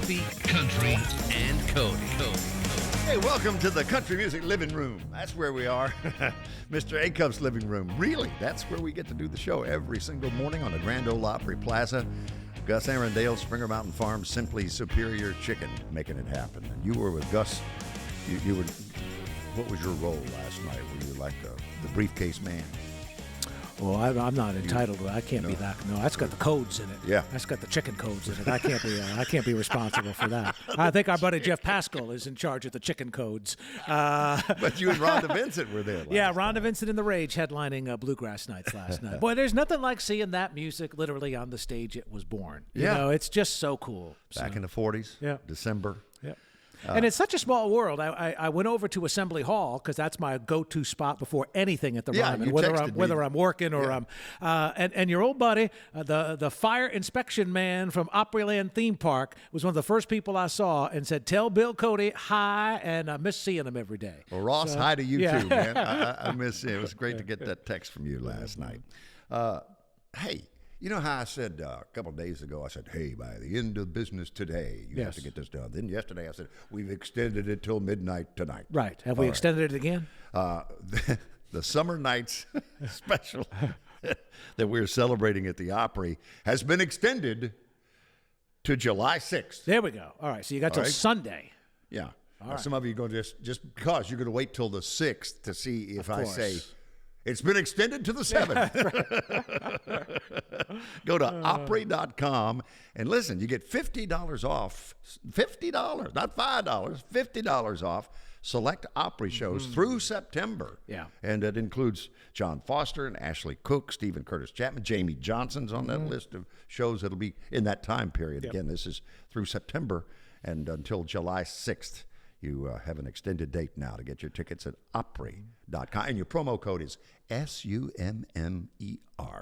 Coffee, Country, and Cody. Hey, welcome to the Country Music Living Room. That's where we are. Mr. A-Cuff's living room. Really, that's where we get to do the show every single morning on the Grand Ole Opry Plaza. Gus Arundale, Springer Mountain Farms, Simply Superior Chicken, making it happen. And you were with Gus. You were. What was your role last night? Were you like the briefcase man? Well, I'm not entitled to it. I can't be that. No, that's got the codes in it. Yeah, that's got the chicken codes in it. I can't be responsible for that. I think our buddy Jeff Pascal is in charge of the chicken codes. But you and Rhonda Vincent were there. Yeah, Rhonda Vincent and the Rage headlining Bluegrass Nights last night. Boy, there's nothing like seeing that music literally on the stage it was born. You know, it's just so cool. Back in the 40s. Yeah, December. Yeah. And it's such a small world. I went over to Assembly Hall because that's my go-to spot before anything at the Ryman, whether I'm working or I'm. And your old buddy, the fire inspection man from Opryland Theme Park, was one of the first people I saw and said, "Tell Bill Cody hi," and I miss seeing him every day. Well, Ross, hi to you too, man. I miss it. It was great to get that text from you last night. Hey. You know how I said a couple of days ago, I said, hey, by the end of business today, you have to get this done. Then yesterday I said, we've extended it till midnight tonight. Right. Have we extended it again? The Summer Nights special that we're celebrating at the Opry has been extended to July 6th. There we go. All right. So you got till Sunday. Yeah. Some of you are going to just because you're going to wait till the 6th to see if I say, it's been extended to the 7th. Go to Opry.com and listen, you get $50 off. $50, not $5, $50 off select Opry shows through September. Yeah. And that includes John Foster and Ashley Cook, Stephen Curtis Chapman, Jamie Johnson's on that list of shows that'll be in that time period. Yep. Again, this is through September and until July 6th. You have an extended date now to get your tickets at Opry.com. And your promo code is SUMMER,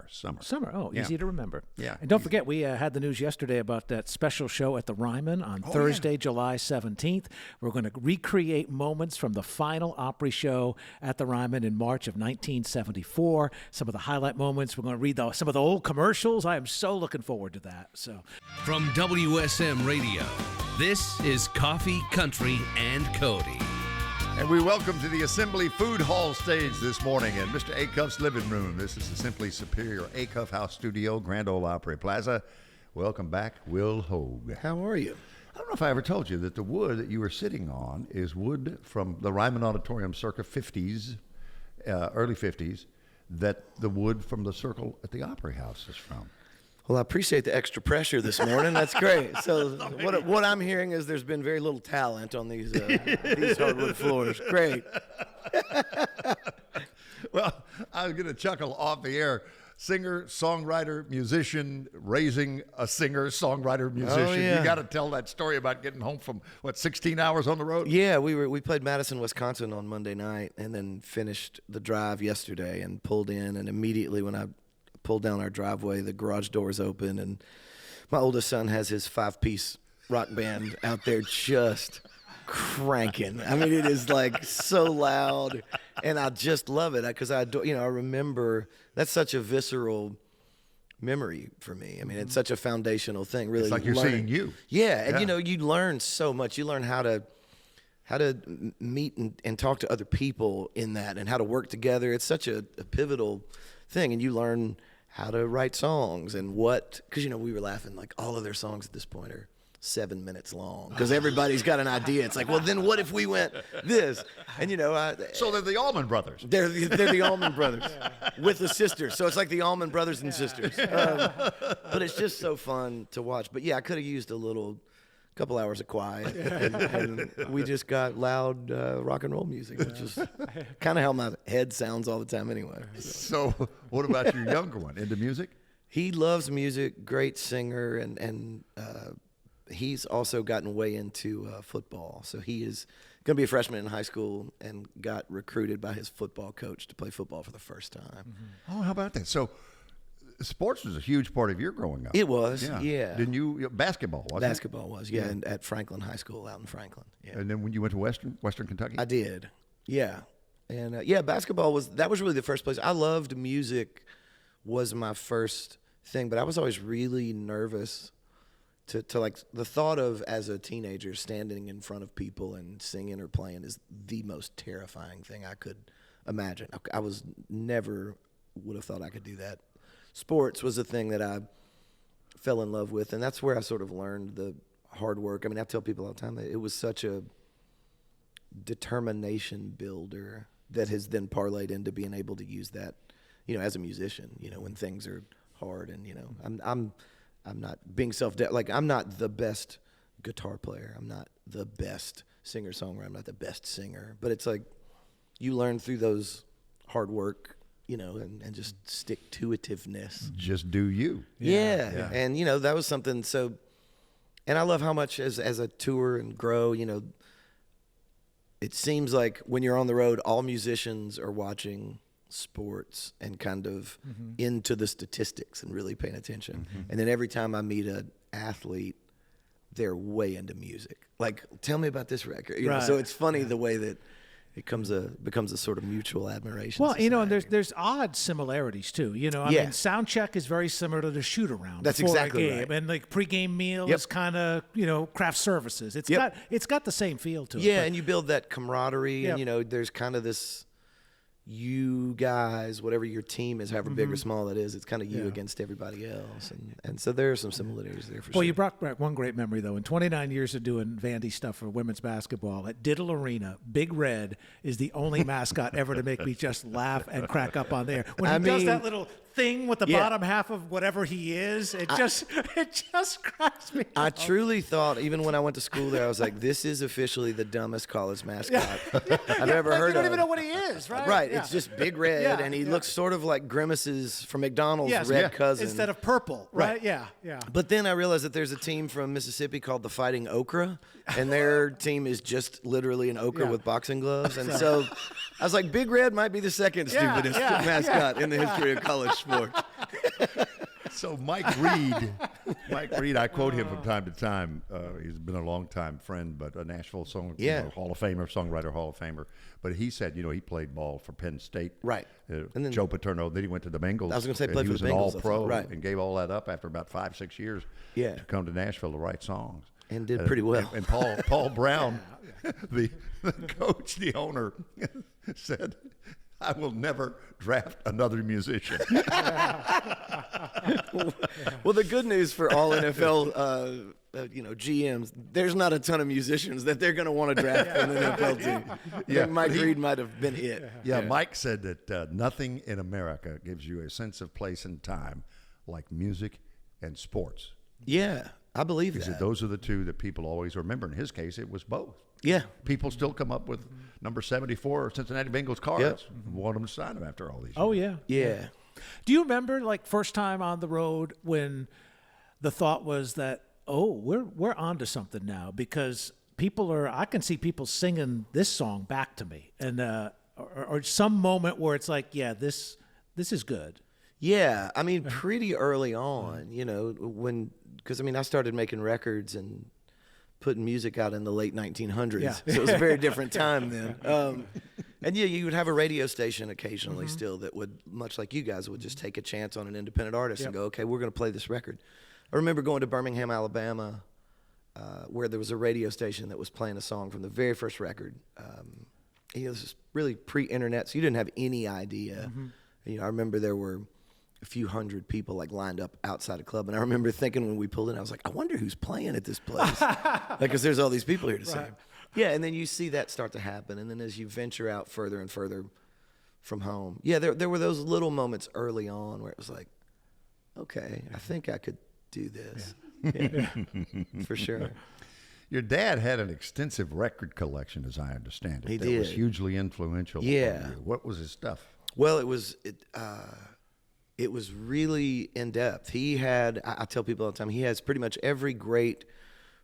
Summer. Summer, easy to remember. Yeah. And don't forget, we had the news yesterday about that special show at the Ryman on Thursday, July 17th. We're going to recreate moments from the final Opry show at the Ryman in March of 1974. Some of the highlight moments. We're going to read some of the old commercials. I am so looking forward to that. So, from WSM Radio, this is Coffee, Country, and Cody. And we welcome to the Assembly Food Hall stage this morning in Mr. A-Cuff's living room. This is the Simply Superior A-Cuff House Studio, Grand Ole Opry Plaza. Welcome back, Will Hoge. How are you? I don't know if I ever told you that the wood that you were sitting on is wood from the Ryman Auditorium circa 50s, early 50s, that the wood from the circle at the Opry House is from. Well, I appreciate the extra pressure this morning. That's great. So what I'm hearing is there's been very little talent on these hardwood floors. Great. Well, I was going to chuckle off the air. Singer, songwriter, musician, raising a singer, songwriter, musician. Oh, yeah. You got to tell that story about getting home from, 16 hours on the road? Yeah, we played Madison, Wisconsin on Monday night and then finished the drive yesterday and pulled in. And immediately when I pulled down our driveway, the garage doors open, and my oldest son has his 5-piece rock band out there just cranking. I mean, it is like so loud, and I just love it because I remember that's such a visceral memory for me. I mean, it's such a foundational thing. Really, it's like you're seeing you. Yeah, and you learn so much. You learn how to meet and talk to other people in that, and how to work together. It's such a pivotal thing, and you learn how to write songs and because we were laughing, like all of their songs at this point are 7 minutes long because everybody's got an idea. It's like, well, then what if we went this? And so they're the Allman Brothers. They're the Allman Brothers with the sisters. So it's like the Allman Brothers and sisters. But it's just so fun to watch. But yeah, I could have used a couple hours of quiet, and we just got loud rock and roll music, which is kind of how my head sounds all the time anyway. So what about your younger one? Into music? He loves music, great singer, and he's also gotten way into football. So he is going to be a freshman in high school and got recruited by his football coach to play football for the first time. Mm-hmm. Oh, how about that? So sports was a huge part of your growing up. It was, yeah. Didn't you? Basketball, wasn't it? Basketball was, yeah, and at Franklin High School out in Franklin. Yeah. And then when you went to Western Kentucky? I did, yeah. And, basketball was really the first place. I loved music was my first thing, but I was always really nervous to like the thought of as a teenager standing in front of people and singing or playing is the most terrifying thing I could imagine. I was never would have thought I could do that. Sports was a thing that I fell in love with, and that's where I sort of learned the hard work. I mean, I tell people all the time that it was such a determination builder that has then parlayed into being able to use that, you know, as a musician, you know, when things are hard. And, you know, I'm not being like, I'm not the best guitar player. I'm not the best singer-songwriter. I'm not the best singer. But it's like you learn through those hard work, you know, and just stick-to-itiveness. Just do you. Yeah. And, you know, that was something so – and I love how much as I tour and grow, you know, it seems like when you're on the road, all musicians are watching sports and kind of into the statistics and really paying attention. And then every time I meet an athlete, they're way into music. Like, tell me about this record. You know, so it's funny the way that it becomes a sort of mutual admiration. Well, you know, and there's odd similarities too. You know, I mean, sound check is very similar to the shoot around. That's before exactly a game, right. And like pregame meal is kind of, you know, craft services. It's got the same feel to it. Yeah, and you build that camaraderie, and you know, there's kind of this. You guys, whatever your team is, however big or small it is, it's kind of you against everybody else. And so there are some similarities there for sure. Well, you brought back one great memory, though. In 29 years of doing Vandy stuff for women's basketball, at Diddle Arena, Big Red is the only mascot ever to make me just laugh and crack up on there. When he does that little thing with the bottom half of whatever he is, it just cracks me I up. truly thought, even when I went to school there, I was like, this is officially the dumbest college mascot I've ever heard of. You don't even know what he is, right? Right. It's just Big Red, and he looks sort of like Grimace's from McDonald's red cousin. Instead of purple, right? Yeah. But then I realized that there's a team from Mississippi called the Fighting Okra, and their team is just literally an okra with boxing gloves. And so I was like, Big Red might be the second stupidest mascot in the history of college sports. So Mike Reed, I quote him from time to time. He's been a longtime friend, but a Nashville Hall of Famer, songwriter Hall of Famer. But he said, you know, he played ball for Penn State. Right. And then Joe Paterno, then he went to the Bengals. I was going to say played for the Bengals. He was an all-pro and gave all that up after about 5-6 years to come to Nashville to write songs. And did pretty well. And Paul Brown, the coach, the owner, said, I will never draft another musician. Well, the good news for all NFL, GMs, there's not a ton of musicians that they're going to want to draft an NFL team. Yeah, Mike Reed might have been it. Yeah, Mike said that nothing in America gives you a sense of place and time like music and sports. Yeah, I believe that. He said those are the two that people always remember. In his case, it was both. Yeah. People still come up with number 74 Cincinnati Bengals cards. Want them to sign them after all these years. Oh, yeah. Yeah. Do you remember, like, first time on the road when the thought was that, we're onto something now, because I can see people singing this song back to me, and or some moment where it's like, this is good. Yeah, I mean, pretty early on, you know, because I started making records and putting music out in the late 1900s, so it was a very different time then. And you would have a radio station occasionally still that would, much like you guys, would just take a chance on an independent artist and go, okay, we're going to play this record. I remember going to Birmingham, Alabama, where there was a radio station that was playing a song from the very first record. This was really pre-internet, so you didn't have any idea. You know, I remember there were a few hundred people like lined up outside a club, and I remember thinking when we pulled in, I was like, I wonder who's playing at this place, because there's all these people here to sing. Yeah, and then you see that start to happen, and then as you venture out further and further from home, there were those little moments early on where it was like, okay, I think I could do this. Yeah. For sure. Your dad had an extensive record collection, as I understand it. He that did. Was hugely influential. Yeah. On you. What was his stuff? Well, it was really in depth. He had, I tell people all the time, he has pretty much every great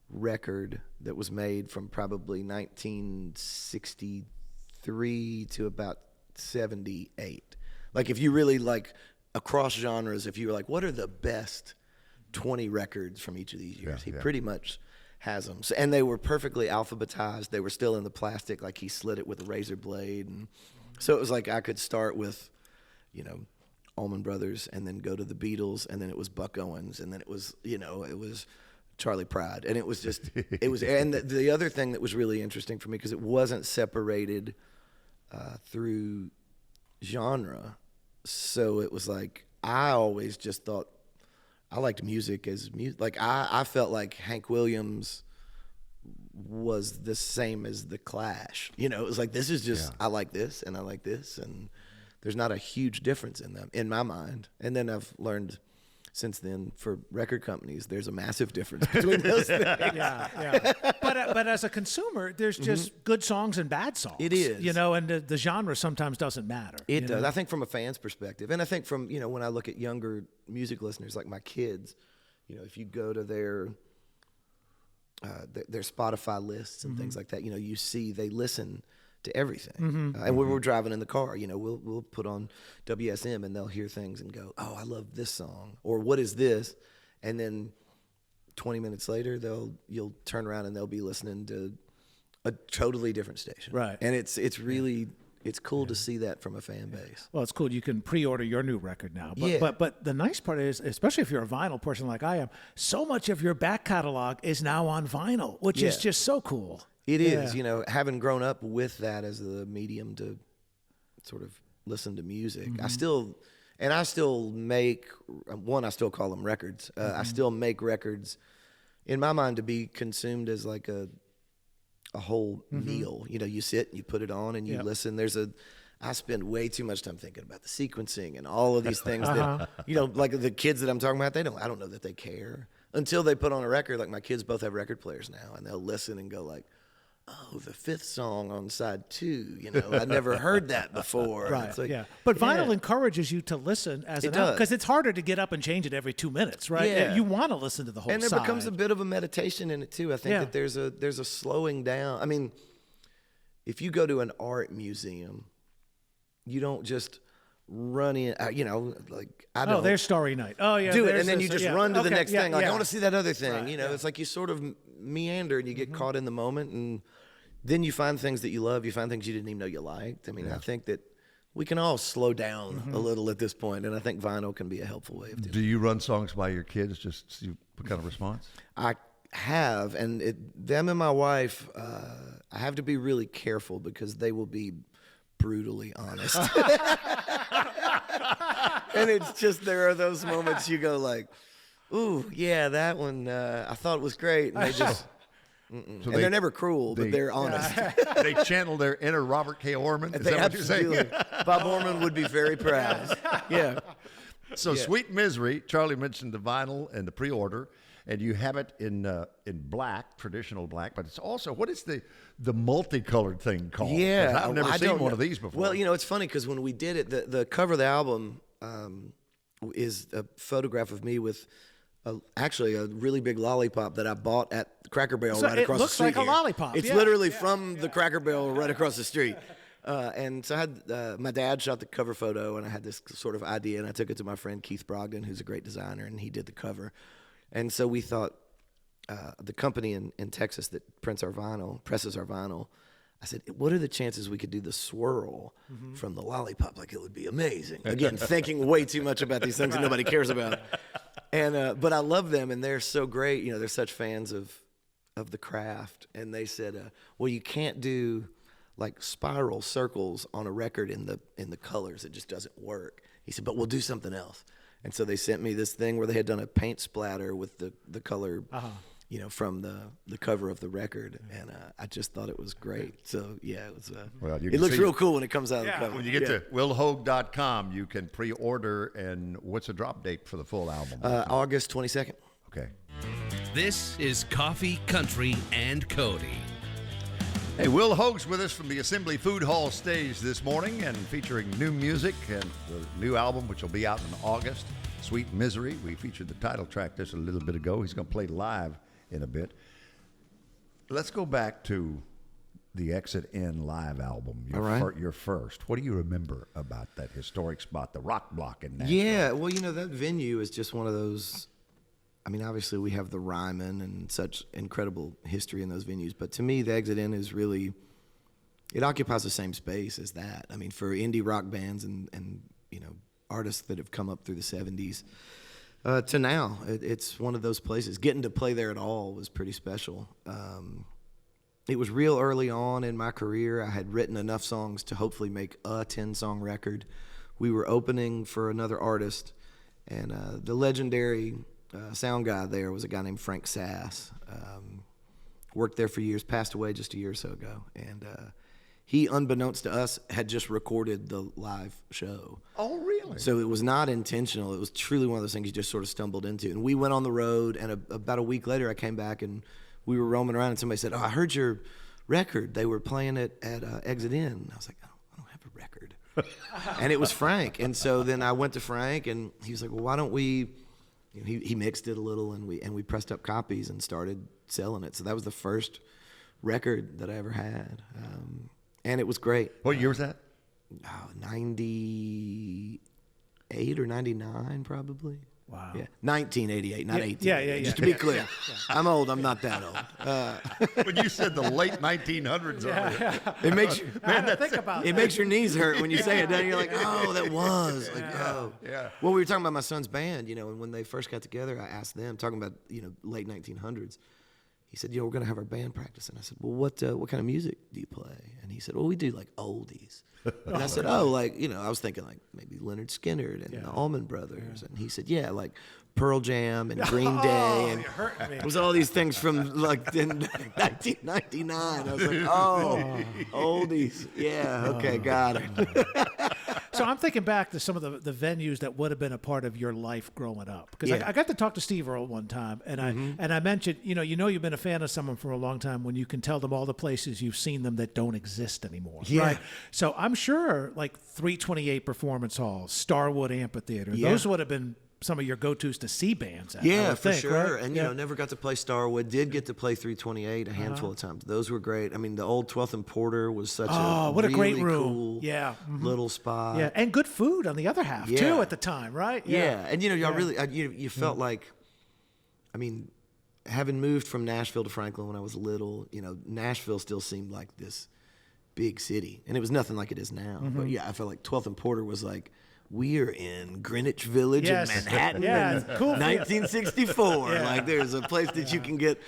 record that was made from probably 1963 to about 78. Like, if you really like across genres, if you were like, what are the best 20 records from each of these years? He pretty much has them. So, and they were perfectly alphabetized. They were still in the plastic, like he slid it with a razor blade. And so it was like I could start with, you know, Allman Brothers, and then go to the Beatles, and then it was Buck Owens, and then it was Charlie Pride. And it was just, and the other thing that was really interesting for me, because it wasn't separated through genre. So it was like, I always just thought I liked music as music. Like I felt like Hank Williams was the same as the Clash. You know, it was like, this is just, I like this and I like this. And there's not a huge difference in them, in my mind. And then I've learned since then, for record companies, there's a massive difference between those things. Yeah. But as a consumer, there's just good songs and bad songs. It is. You know, and the genre sometimes doesn't matter. It does. I think from a fan's perspective, and I think from, you know, when I look at younger music listeners like my kids, you know, if you go to their Spotify lists and things like that, you know, you see they listen to everything. And when we're driving in the car, you know, we'll put on WSM and they'll hear things and go, oh, I love this song, or what is this? And then 20 minutes later, you'll turn around and they'll be listening to a totally different station. Right. And it's really, it's cool to see that from a fan base. Well, it's cool. You can pre-order your new record now. But the nice part is, especially if you're a vinyl person like I am, so much of your back catalog is now on vinyl, which is just so cool. It is, you know, having grown up with that as the medium to sort of listen to music. I still make, I still call them records. I still make records in my mind to be consumed as like a whole meal. You know, you sit and you put it on and you listen. I spend way too much time thinking about the sequencing and all of these things that, you know, like the kids that I'm talking about, I don't know that they care until they put on a record. Like my kids both have record players now, and they'll listen and go like, oh, the fifth song on side 2, you know, I never heard that before. Right, like, But vinyl encourages you to listen as an album, because it's harder to get up and change it every 2 minutes, right? Yeah. You want to listen to the whole and there side. becomes a bit of a meditation in it, too. I think that there's a slowing down. I mean, if you go to an art museum, you don't just run in, you know, like, I don't. Oh, there's Starry Night. Oh, yeah. Do it, and then you just run to the next thing. Like, I want to see that other thing. Right, you know, it's like you sort of meander and you get caught in the moment, and then you find things that you love. You find things you didn't even know you liked. I mean, I think that we can all slow down a little at this point, and I think vinyl can be a helpful way of doing it. Do you run songs by your kids just to see what kind of response? I have, and them and my wife, I have to be really careful because they will be brutally honest. And it's just, there are those moments you go like, ooh, yeah, that one, I thought it was great, and they just... So they're never cruel, but they're honest. They channel their inner Robert K. Orman. Is that what you're saying? Bob Orman would be very proud. Yeah. So Sweet Misery, Charlie mentioned the vinyl and the pre-order, and you have it in black, traditional black, but it's also, what is the multicolored thing called? Yeah. I've never seen one of these before. Well, you know, it's funny because when we did it, the cover of the album is a photograph of me with actually a really big lollipop that I bought at Cracker Barrel right across the street. It looks like a lollipop. It's literally from the Cracker Barrel right across the street. And so I had my dad shot the cover photo, and I had this sort of idea, and I took it to my friend Keith Brogdon, who's a great designer, and he did the cover. And so we thought, the company in Texas that presses our vinyl, I said, what are the chances we could do the swirl from the lollipop? Like, it would be amazing. Again, thinking way too much about these things that nobody cares about. And but I love them, and they're so great. You know, they're such fans of the craft. And they said, well, you can't do like spiral circles on a record in the colors. It just doesn't work. He said, but we'll do something else. And so they sent me this thing where they had done a paint splatter with the color, you know, from the cover of the record, and I just thought it was great. So yeah, it was. It looks real cool when it comes out of the cover. When you get to willhoge.com, you can pre-order. And what's the drop date for the full album? August 22nd. Okay. This is Coffee, Country, and Cody. Hey, Will Hoge's with us from the Assembly Food Hall stage this morning, and featuring new music and the new album, which will be out in August, Sweet Misery. We featured the title track just a little bit ago. He's going to play live in a bit. Let's go back to the Exit In live album, your first. What do you remember about that historic spot, the Rock Block in Nashville? Yeah, well, you know, that venue is just one of those. I mean, obviously we have the Ryman and such incredible history in those venues, but to me, the Exit In is really, it occupies the same space as that. I mean, for indie rock bands and you know, artists that have come up through the 70s, To now. It's one of those places. Getting to play there at all was pretty special. It was real early on in my career. I had written enough songs to hopefully make a 10-song record. We were opening for another artist, and the legendary sound guy there was a guy named Frank Sass. Worked there for years, passed away just a year or so ago. And he, unbeknownst to us, had just recorded the live show. Oh, really? So it was not intentional. It was truly one of those things you just sort of stumbled into. And we went on the road, and about a week later I came back, and we were roaming around, and somebody said, "Oh, I heard your record. They were playing it at Exit In." And I was like, I don't have a record. And it was Frank. And so then I went to Frank, and he was like, "Well, why don't we..." You know, he mixed it a little, and we pressed up copies and started selling it. So that was the first record that I ever had. And it was great. What year was that? 98 or 99, probably. Wow. Yeah, 1988, not 18. Yeah. Just to be clear, I'm old. I'm not that old. When you said the late 1900s earlier. It makes you, Think about it makes your knees hurt when you say it. Then you're like, oh, that was like, Yeah. Well, we were talking about my son's band, and when they first got together, I asked them, talking about late 1900s. He said, we're going to have our band practice. And I said, well, what kind of music do you play? And he said, well, we do like oldies. And I said, I was thinking like maybe Leonard Skinner and the Allman Brothers. And he said, yeah, like Pearl Jam and Green Day. And it was all these things from like in 1999. I was like, oldies. Yeah, okay, got it. So I'm thinking back to some of the venues that would have been a part of your life growing up. Because I got to talk to Steve Earle one time, and I mentioned, you've been a fan of someone for a long time when you can tell them all the places you've seen them that don't exist anymore. Yeah. Right? So I'm sure like 328 Performance Hall, Starwood Amphitheater, those would have been some of your go-tos to see bands at. Yeah, for sure. Right? And, never got to play Starwood. Did get to play 328 a handful of times. Those were great. I mean, the old 12th and Porter was such a what really a great room. Cool little spot. Yeah, and good food on the other half, too, at the time, right? Yeah. And, y'all really, you felt like, I mean, having moved from Nashville to Franklin when I was little, Nashville still seemed like this big city. And it was nothing like it is now. But, I felt like 12th and Porter was like, we are in Greenwich Village in Manhattan in cool 1964. Like there's a place that you can get,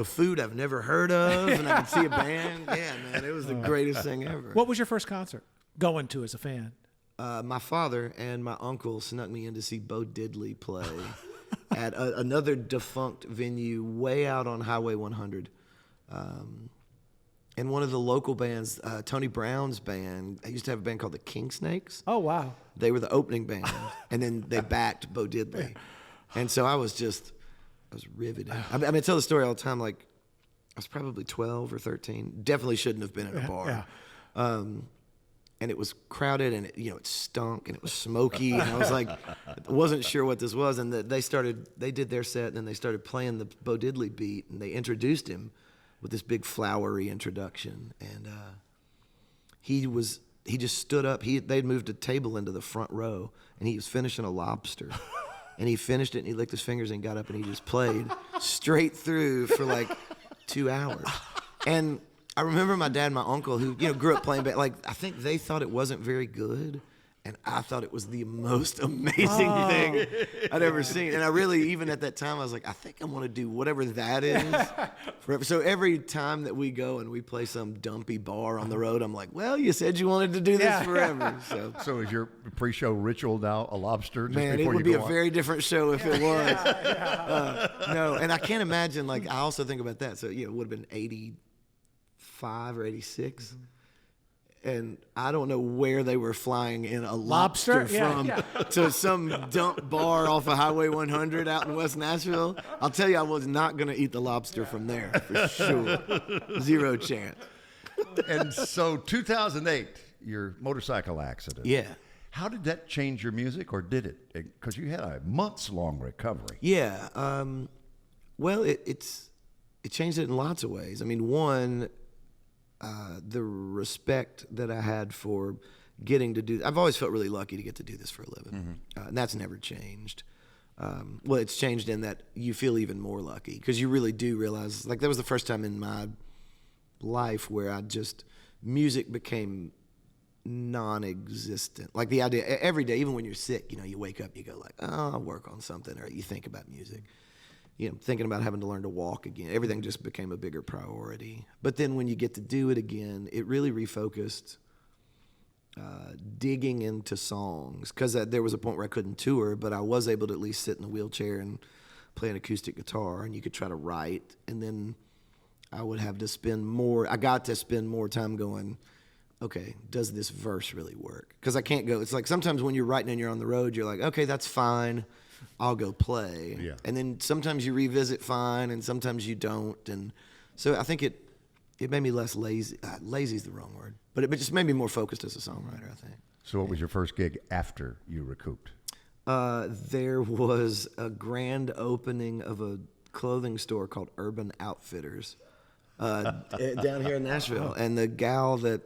food I've never heard of, and I can see a band. Yeah, man, it was the greatest thing ever. What was your first concert going to as a fan? My father and my uncle snuck me in to see Bo Diddley play at another defunct venue way out on Highway 100. And one of the local bands, Tony Brown's band, I used to have a band called the King Snakes. Oh, wow. They were the opening band, and then they backed Bo Diddley. And so I was riveted. I tell the story all the time, like, I was probably 12 or 13. Definitely shouldn't have been at a bar. And it was crowded, and it stunk, and it was smoky, and I was like, I wasn't sure what this was. And they did their set, and then they started playing the Bo Diddley beat, and they introduced him with this big flowery introduction, and he just stood up. They'd moved a table into the front row, and he was finishing a lobster, and he finished it, and he licked his fingers and got up, and he just played straight through for like 2 hours. And I remember my dad and my uncle, who grew up playing, like I think they thought it wasn't very good. And I thought it was the most amazing thing I'd ever seen. And I really, even at that time, I was like, I think I want to do whatever that is forever. So every time that we go and we play some dumpy bar on the road, I'm like, well, you said you wanted to do this forever. So is your pre-show ritual now a lobster? Just Man, it would be a very different show if it was. No, and I can't imagine, like, I also think about that. So, it would have been 85 or 86. Mm-hmm. And I don't know where they were flying in a lobster from to some dump bar off of Highway 100 out in West Nashville. I'll tell you, I was not going to eat the lobster from there for sure. Zero chance. And so 2008, your motorcycle accident. Yeah. How did that change your music, or did it? Because you had a months-long recovery. Yeah. Well, it changed it in lots of ways. I mean, one... the respect that I had for getting to do, I've always felt really lucky to get to do this for a living. And that's never changed. Well, it's changed in that you feel even more lucky, because you really do realize, like, that was the first time in my life where music became non-existent. Like the idea, every day, even when you're sick, you wake up, you go like, oh, I'll work on something, or you think about music. Thinking about having to learn to walk again. Everything just became a bigger priority. But then when you get to do it again, it really refocused digging into songs. Because there was a point where I couldn't tour, but I was able to at least sit in a wheelchair and play an acoustic guitar, and you could try to write. And then I would have to I got to spend more time going, okay, does this verse really work? Because I can't go, it's like sometimes when you're writing and you're on the road, you're like, okay, that's fine. I'll go play. Yeah. And then sometimes you revisit fine, and sometimes you don't. And so I think it made me less lazy. Lazy is the wrong word. But it just made me more focused as a songwriter, I think. So what was your first gig after you recouped? There was a grand opening of a clothing store called Urban Outfitters down here in Nashville. And the gal that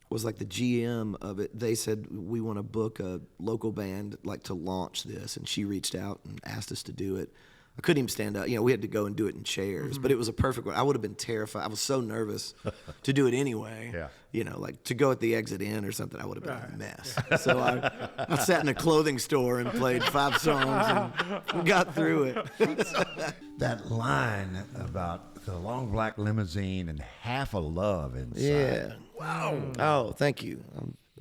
was like the GM of it, they said, we want to book a local band like to launch this, and she reached out and asked us to do it. I couldn't even stand up. We had to go and do it in chairs, but it was a perfect one. I would have been terrified. I was so nervous to do it anyway. Yeah. Like to go at the exit in or something, I would have been a mess. So I sat in a clothing store and played 5 songs and got through it. That line about the long black limousine and half a love inside. Yeah. Wow. Oh, thank you.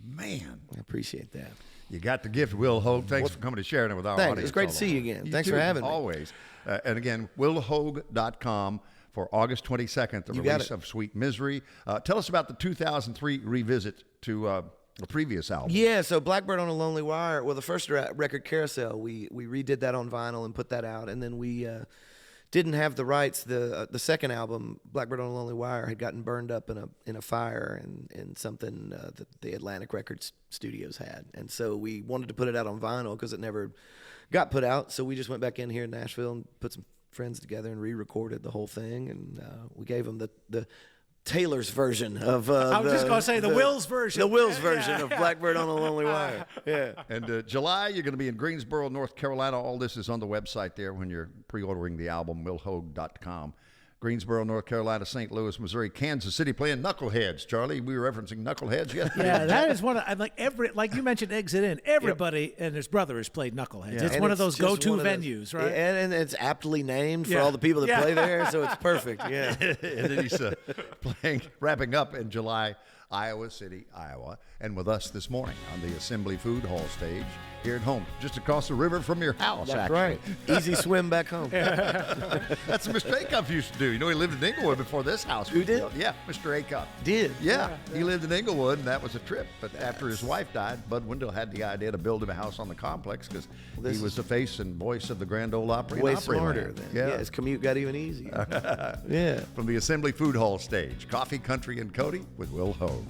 Man. I appreciate that. You got the gift, Will Hoge. Thanks for coming to sharing it with our audience. It's great to see you again. Thanks for having me. Always. And again, willhoge.com for August 22nd, the release of Sweet Misery. Tell us about the 2003 revisit to the previous album. Yeah, so Blackbird on a Lonely Wire, well, the first record, Carousel, we redid that on vinyl and put that out, and then we didn't have the rights. The second album, Blackbird on a Lonely Wire, had gotten burned up in a fire in something that the Atlantic Records studios had, and so we wanted to put it out on vinyl because it never got put out. So we just went back in here in Nashville and put some friends together and re-recorded the whole thing, and we gave them the Taylor's version of I was just going to say the Will's version. The Will's version of Blackbird on a Lonely Wire. Yeah. And July, you're going to be in Greensboro, North Carolina. All this is on the website there when you're pre-ordering the album, willhoge.com. Greensboro, North Carolina, St. Louis, Missouri, Kansas City playing Knuckleheads. Charlie, we were referencing Knuckleheads yesterday. Yeah, that is one of, like you mentioned Exit In, everybody and his brother has played Knuckleheads. Yeah. It's one of those go-to venues, right? And it's aptly named for all the people that play there, so it's perfect. Yeah. And then he's wrapping up in July, Iowa City, Iowa, and with us this morning on the Assembly Food Hall stage here at home, just across the river from your house. That's right. Easy swim back home. That's what Mr. Acuff used to do. He lived in Inglewood before this house. Who did? Yeah, Mr. Acuff. Did? Yeah, he lived in Inglewood, and that was a trip. But after his wife died, Bud Wendell had the idea to build him a house on the complex because he was the face and voice of the Grand Ole Opry. Way smarter then. Yeah, his commute got even easier. Yeah. From the Assembly Food Hall stage, Coffee, Country, and Cody with Will Hoge.